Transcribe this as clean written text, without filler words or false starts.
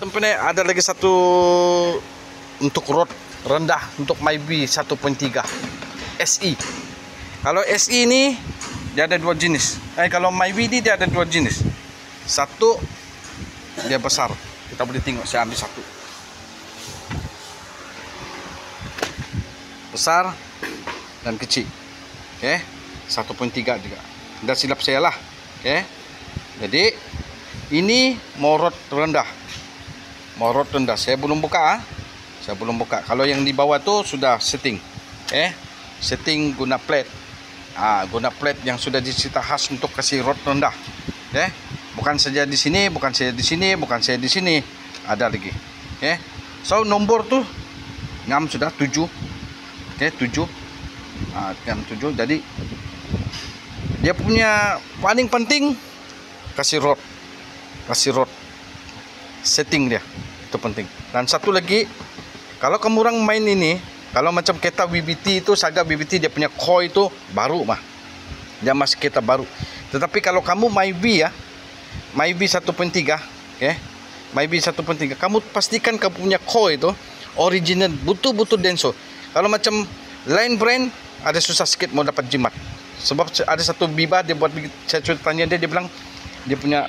Sampai ada lagi satu untuk rod rendah untuk Myvi 1.3 SE. Kalau SE ini dia ada dua jenis. Kalau Myvi ini dia ada dua jenis. Satu dia besar. Kita boleh tengok, saya ambil satu. Besar dan kecil. Okey, 1.3 juga. Dah silap saya lah. Okey. Jadi ini morot rendah. Morot rendah. Saya belum buka. Saya belum buka. Kalau yang di bawah tu sudah setting. Setting guna plate. Guna plate yang sudah dicipta khas untuk kasih rod rendah. Bukan saja di sini, bukan saja di sini, bukan saja di sini. Ada lagi. So nombor tu ngam sudah 7. 7. Ngam 7. Jadi dia punya paling penting kasih rod. Kasih rod. Setting dia. Itu penting. Dan satu lagi, kalau kamu orang main ini, kalau macam kereta WBT itu, Saga WBT dia punya coil itu baru mah. Dia masih kereta baru. Tetapi kalau kamu Myvi Myvi 1.3, Myvi 1.3, kamu pastikan kamu punya coil itu original, betul-betul Denso. Kalau macam lain brand, ada susah sikit mau dapat jimat. Sebab ada satu Biba dia buat, saya tanya dia bilang dia punya